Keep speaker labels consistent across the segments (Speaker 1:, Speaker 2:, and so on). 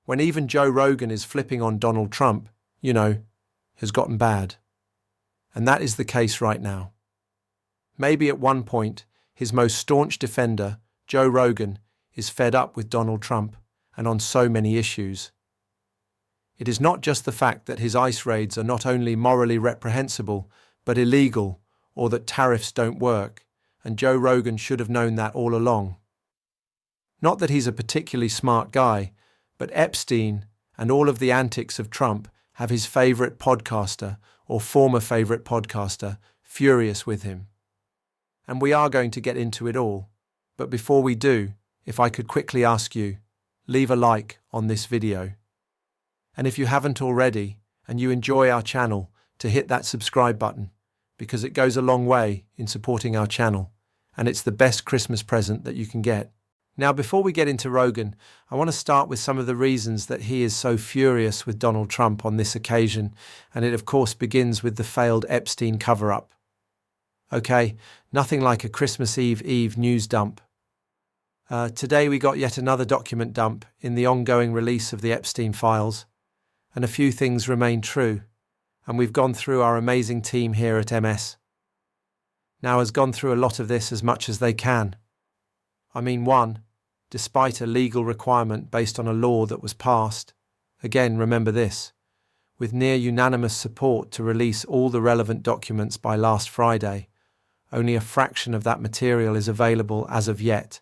Speaker 1: when even Joe Rogan is flipping on Donald Trump, has gotten bad. And that is the case right now. Maybe at one point, his most staunch defender, Joe Rogan, is fed up with Donald Trump and on so many issues. It is not just the fact that his ICE raids are not only morally reprehensible, but illegal, or that tariffs don't work, and Joe Rogan should have known that all along. Not that he's a particularly smart guy, but Epstein and all of the antics of Trump have his favorite podcaster, or former favorite podcaster, furious with him. And we are going to get into it all, but before we do, if I could quickly ask you, leave a like on this video. And if you haven't already, and you enjoy our channel, to hit that subscribe button, because it goes a long way in supporting our channel, and it's the best Christmas present that you can get. Now, before we get into Rogan, I want to start with some of the reasons that he is so furious with Donald Trump on this occasion, and it of course begins with the failed Epstein cover-up. Okay, nothing like a Christmas Eve news dump. Today we got yet another document dump in the ongoing release of the Epstein files, and a few things remain true, and we've gone through our amazing team here at MS. Now has gone through a lot of this as much as they can. I mean, one, despite a legal requirement based on a law that was passed, again remember this, with near unanimous support to release all the relevant documents by last Friday, only a fraction of that material is available as of yet,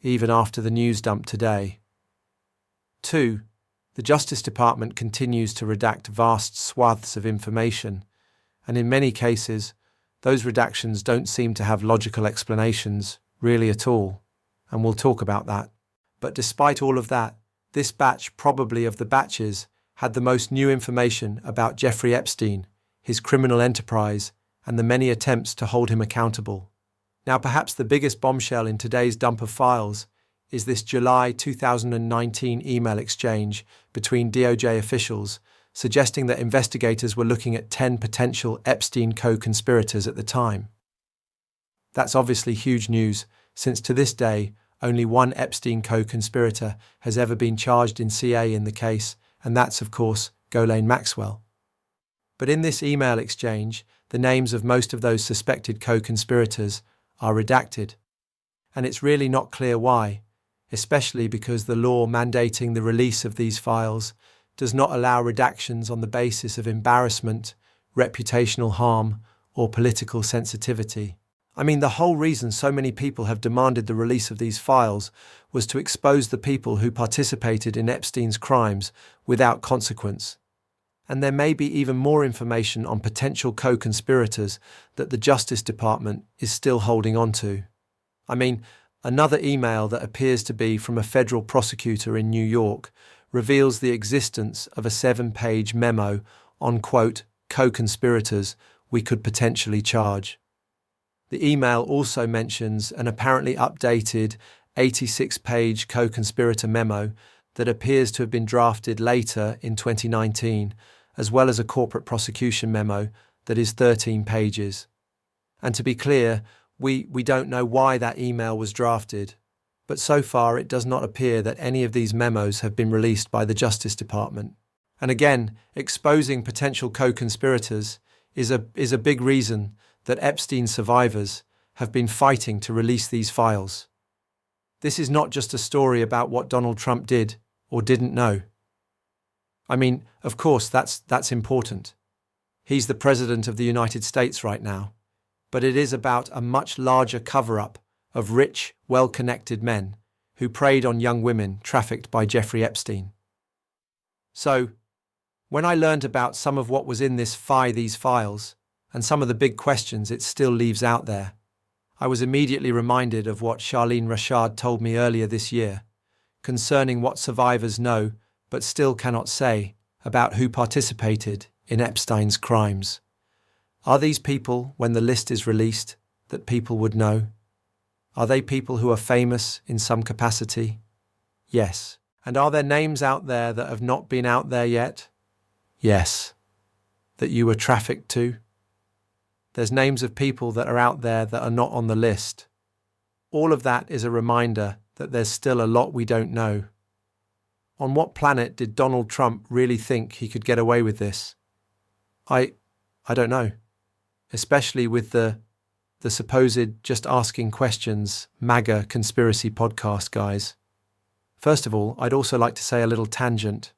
Speaker 1: even after the news dump today. 2. The Justice Department continues to redact vast swaths of information, and in many cases, those redactions don't seem to have logical explanations, really at all, and we'll talk about that. But despite all of that, this batch, probably of the batches, had the most new information about Jeffrey Epstein, his criminal enterprise, and the many attempts to hold him accountable. Now, perhaps the biggest bombshell in today's dump of files is this July 2019 email exchange between DOJ officials suggesting that investigators were looking at 10 potential Epstein co-conspirators at the time. That's obviously huge news, since to this day, only one Epstein co-conspirator has ever been charged in CA in the case, and that's, of course, Ghislaine Maxwell. But in this email exchange, the names of most of those suspected co-conspirators are redacted. And it's really not clear why, especially because the law mandating the release of these files does not allow redactions on the basis of embarrassment, reputational harm, or political sensitivity. I mean, the whole reason so many people have demanded the release of these files was to expose the people who participated in Epstein's crimes without consequence. And there may be even more information on potential co-conspirators that the Justice Department is still holding on to. I mean, another email that appears to be from a federal prosecutor in New York reveals the existence of a 7-page memo on, quote, co-conspirators we could potentially charge. The email also mentions an apparently updated 86-page co-conspirator memo that appears to have been drafted later in 2019, as well as a corporate prosecution memo that is 13 pages. And to be clear, we don't know why that email was drafted, but so far it does not appear that any of these memos have been released by the Justice Department. And again, exposing potential co-conspirators is a big reason that Epstein survivors have been fighting to release these files. This is not just a story about what Donald Trump did or didn't know. I mean, of course, that's important. He's the President of the United States right now. But it is about a much larger cover-up of rich, well-connected men who preyed on young women trafficked by Jeffrey Epstein. So, when I learned about some of what was in these files, and some of the big questions it still leaves out there, I was immediately reminded of what Charlene Rashad told me earlier this year, concerning what survivors know but still cannot say about who participated in Epstein's crimes. Are these people, when the list is released, that people would know? Are they people who are famous in some capacity? Yes. And are there names out there that have not been out there yet? Yes. That you were trafficked to? There's names of people that are out there that are not on the list. All of that is a reminder that there's still a lot we don't know. On what planet did Donald Trump really think he could get away with this? I don't know. Especially with the supposed just asking questions MAGA conspiracy podcast guys. First of all, I'd also like to say a little tangent.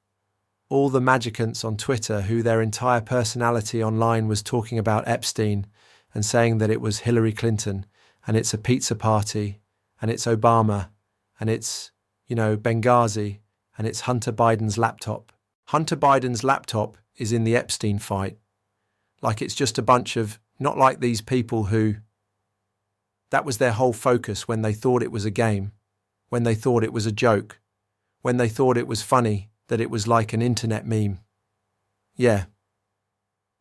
Speaker 1: All the magicants on Twitter who their entire personality online was talking about Epstein and saying that it was Hillary Clinton and it's a pizza party and it's Obama and it's, Benghazi and it's Hunter Biden's laptop. Hunter Biden's laptop is in the Epstein fight. Like it's just a bunch of, not like these people who, that was their whole focus when they thought it was a game, when they thought it was a joke, when they thought it was funny, that it was like an internet meme. Yeah.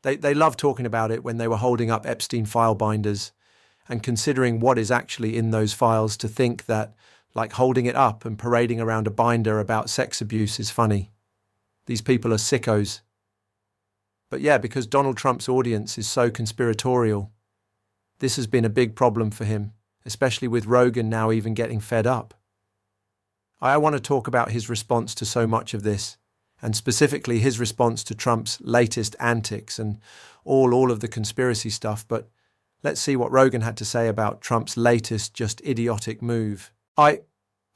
Speaker 1: They loved talking about it when they were holding up Epstein file binders and considering what is actually in those files to think that, like holding it up and parading around a binder about sex abuse is funny. These people are sickos. But yeah, because Donald Trump's audience is so conspiratorial, this has been a big problem for him, especially with Rogan now even getting fed up. I want to talk about his response to so much of this, and specifically his response to Trump's latest antics and all of the conspiracy stuff, but let's see what Rogan had to say about Trump's latest just idiotic move. I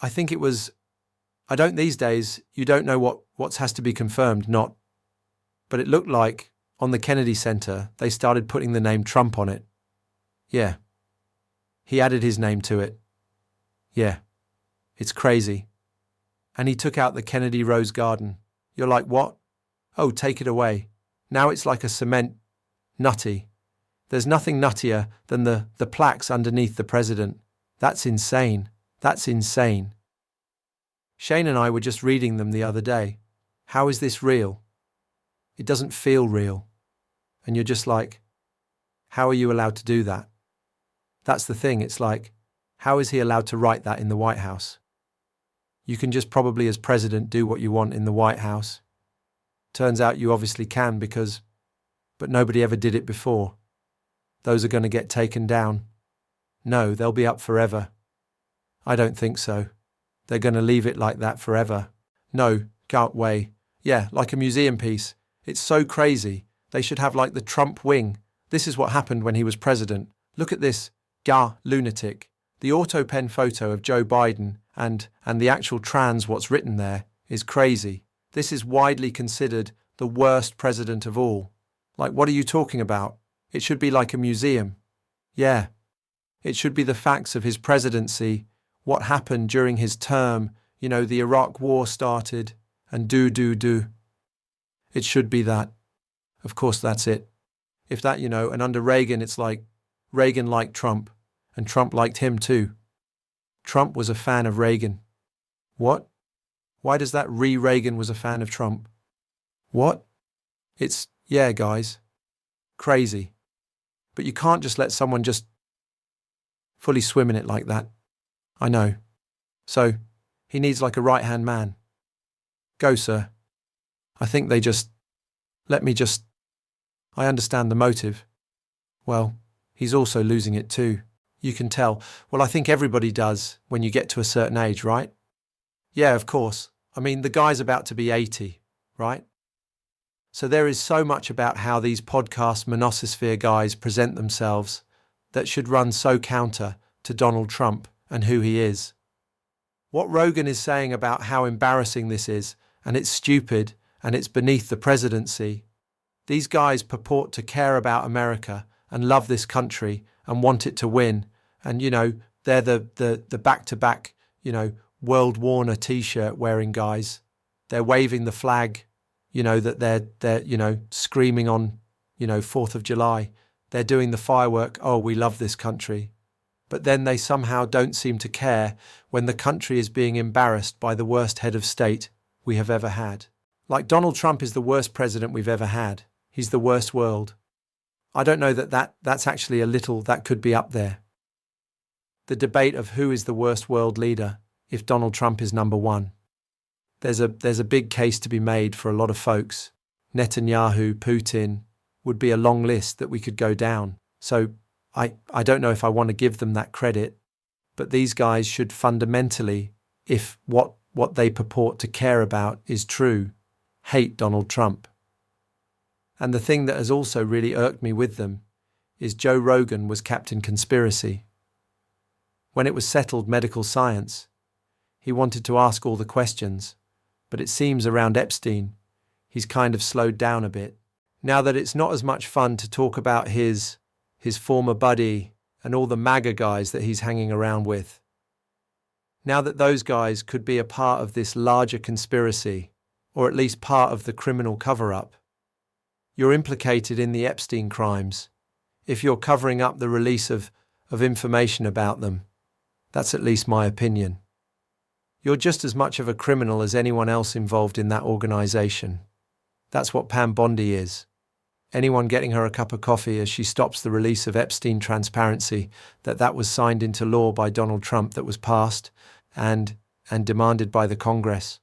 Speaker 1: think it was, I don't these days, you don't know what has to be confirmed, not, but it looked like on the Kennedy Center, they started putting the name Trump on it. Yeah. He added his name to it. Yeah. It's crazy. And he took out the Kennedy Rose Garden. You're like, what? Oh, take it away. Now it's like a cement. Nutty. There's nothing nuttier than the plaques underneath the president. That's insane. That's insane. Shane and I were just reading them the other day. How is this real? It doesn't feel real. And you're just like, how are you allowed to do that? That's the thing. It's like, how is he allowed to write that in the White House? You can just probably as president do what you want in the White House. Turns out you obviously can but nobody ever did it before. Those are going to get taken down. No, they'll be up forever. I don't think so. They're going to leave it like that forever. No, can't way. Yeah, like a museum piece. It's so crazy. They should have like the Trump wing. This is what happened when he was president. Look at this, lunatic. The auto pen photo of Joe Biden and the actual what's written there is crazy. This is widely considered the worst president of all. Like, what are you talking about? It should be like a museum. Yeah. It should be the facts of his presidency, what happened during his term, the Iraq war started, and do. It should be that. Of course, that's it. If that, and under Reagan, it's like Reagan liked Trump, and Trump liked him too. Trump was a fan of Reagan. What? Why does that Reagan was a fan of Trump? What? It's, yeah, guys. Crazy. But you can't just let someone just fully swim in it like that. I know. So, he needs like a right-hand man. Go, sir. I think they just, I understand the motive. Well, he's also losing it too. You can tell. Well, I think everybody does when you get to a certain age, right? Yeah, of course. I mean, the guy's about to be 80, right? So there is so much about how these podcast monosphere guys present themselves that should run so counter to Donald Trump and who he is. What Rogan is saying about how embarrassing this is, and it's stupid, and it's beneath the presidency. These guys purport to care about America and love this country and want it to win. And, they're the back-to-back, World Warner T-shirt wearing guys. They're waving the flag, that they're screaming on, 4th of July. They're doing the firework, oh, we love this country. But then they somehow don't seem to care when the country is being embarrassed by the worst head of state we have ever had. Like Donald Trump is the worst president we've ever had. He's the worst world. I don't know that's actually that could be up there. The debate of who is the worst world leader if Donald Trump is number one. There's a big case to be made for a lot of folks. Netanyahu, Putin would be a long list that we could go down. So I don't know if I want to give them that credit, but these guys should fundamentally, if what what they purport to care about is true, hate Donald Trump. And the thing that has also really irked me with them is Joe Rogan was Captain Conspiracy. When it was settled medical science, he wanted to ask all the questions, but it seems around Epstein, he's kind of slowed down a bit. Now that it's not as much fun to talk about his former buddy and all the MAGA guys that he's hanging around with. Now that those guys could be a part of this larger conspiracy, or at least part of the criminal cover-up, you're implicated in the Epstein crimes. If you're covering up the release of information about them, that's at least my opinion. You're just as much of a criminal as anyone else involved in that organization. That's what Pam Bondi is. Anyone getting her a cup of coffee as she stops the release of Epstein transparency that was signed into law by Donald Trump, that was passed and demanded by the Congress.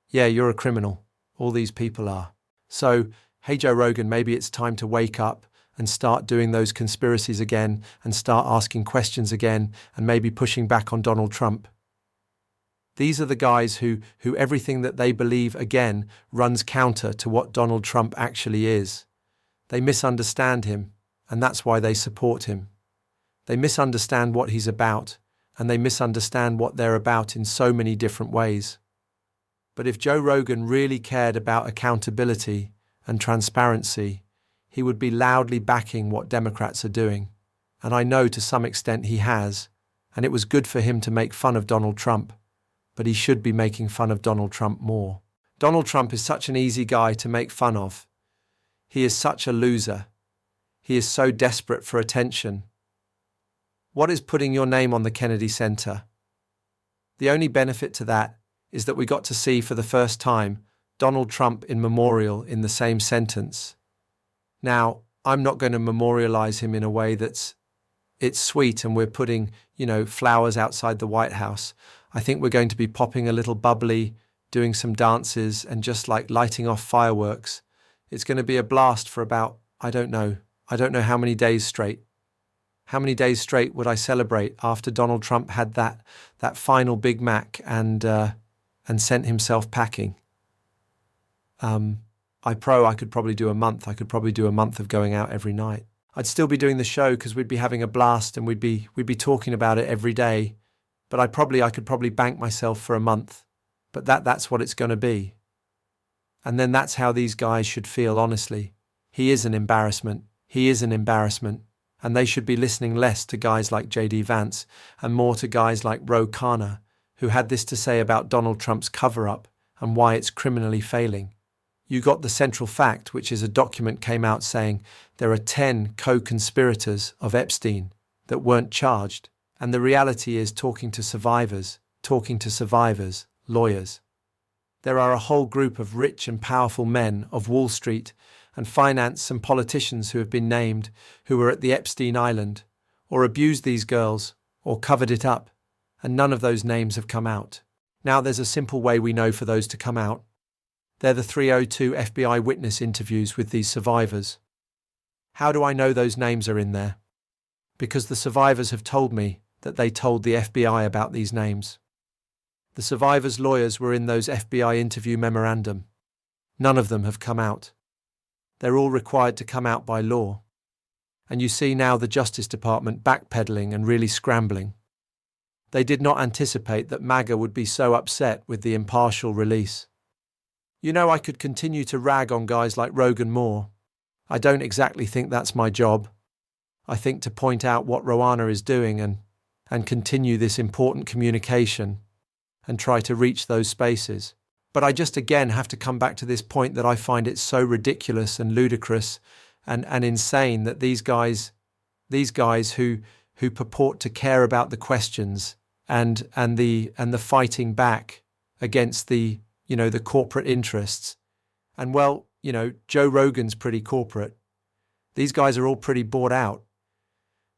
Speaker 1: Yeah, you're a criminal. All these people are. So, hey Joe Rogan, maybe it's time to wake up and start doing those conspiracies again and start asking questions again and maybe pushing back on Donald Trump. These are the guys who everything that they believe, again, runs counter to what Donald Trump actually is. They misunderstand him, and that's why they support him. They misunderstand what he's about, and they misunderstand what they're about in so many different ways. But if Joe Rogan really cared about accountability and transparency, he would be loudly backing what Democrats are doing. And I know to some extent he has, and it was good for him to make fun of Donald Trump. But he should be making fun of Donald Trump more. Donald Trump is such an easy guy to make fun of. He is such a loser. He is so desperate for attention. What is putting your name on the Kennedy Center? The only benefit to that is that we got to see for the first time Donald Trump in memorial in the same sentence. Now, I'm not going to memorialize him in a way it's sweet and we're putting, flowers outside the White House. I think we're going to be popping a little bubbly, doing some dances and just like lighting off fireworks. It's going to be a blast for about, I don't know how many days straight. How many days straight would I celebrate after Donald Trump had that final Big Mac and sent himself packing? I could probably do a month. I could probably do a month of going out every night. I'd still be doing the show because we'd be having a blast and we'd be talking about it every day. But I could probably bank myself for a month. But that's what it's going to be. And then that's how these guys should feel, honestly. He is an embarrassment. He is an embarrassment. And they should be listening less to guys like J.D. Vance and more to guys like Ro Khanna, who had this to say about Donald Trump's cover-up and why it's criminally failing. You got the central fact, which is a document came out saying there are 10 co-conspirators of Epstein that weren't charged. And the reality is talking to survivors, lawyers. There are a whole group of rich and powerful men of Wall Street and finance and politicians who have been named who were at the Epstein Island or abused these girls or covered it up, and none of those names have come out. Now there's a simple way we know for those to come out. They're the 302 FBI witness interviews with these survivors. How do I know those names are in there? Because the survivors have told me that they told the FBI about these names. The survivors' lawyers were in those FBI interview memorandum. None of them have come out. They're all required to come out by law. And you see now the Justice Department backpedaling and really scrambling. They did not anticipate that MAGA would be so upset with the impartial release. I could continue to rag on guys like Rogan more. I don't exactly think that's my job. I think to point out what Rowana is doing and continue this important communication and try to reach those spaces. But I just again have to come back to this point that I find it so ridiculous and ludicrous and insane that these guys who purport to care about the questions and the fighting back against the corporate interests. And Joe Rogan's pretty corporate. These guys are all pretty bought out.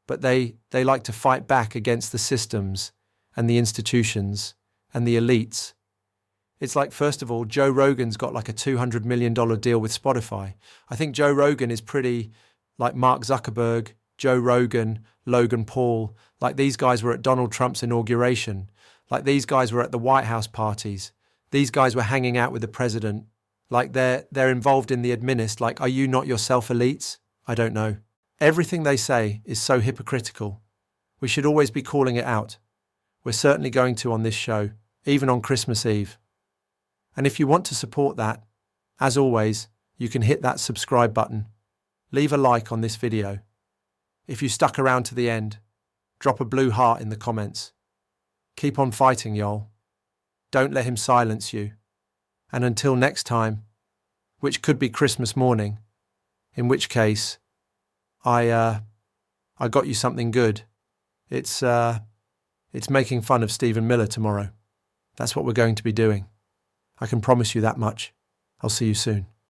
Speaker 1: But they like to fight back against the systems and the institutions and the elites. It's like, first of all, Joe Rogan's got like a $200 million deal with Spotify. I think Joe Rogan is pretty like Mark Zuckerberg, Joe Rogan, Logan Paul. Like these guys were at Donald Trump's inauguration. Like these guys were at the White House parties. These guys were hanging out with the president. Like they're involved in the administ. Like, are you not yourself elites? I don't know. Everything they say is so hypocritical. We should always be calling it out. We're certainly going to on this show, even on Christmas Eve. And if you want to support that, as always, you can hit that subscribe button. Leave a like on this video. If you stuck around to the end, drop a blue heart in the comments. Keep on fighting, y'all. Don't let him silence you. And until next time, which could be Christmas morning, in which case, I got you something good. It's making fun of Stephen Miller tomorrow. That's what we're going to be doing. I can promise you that much. I'll see you soon.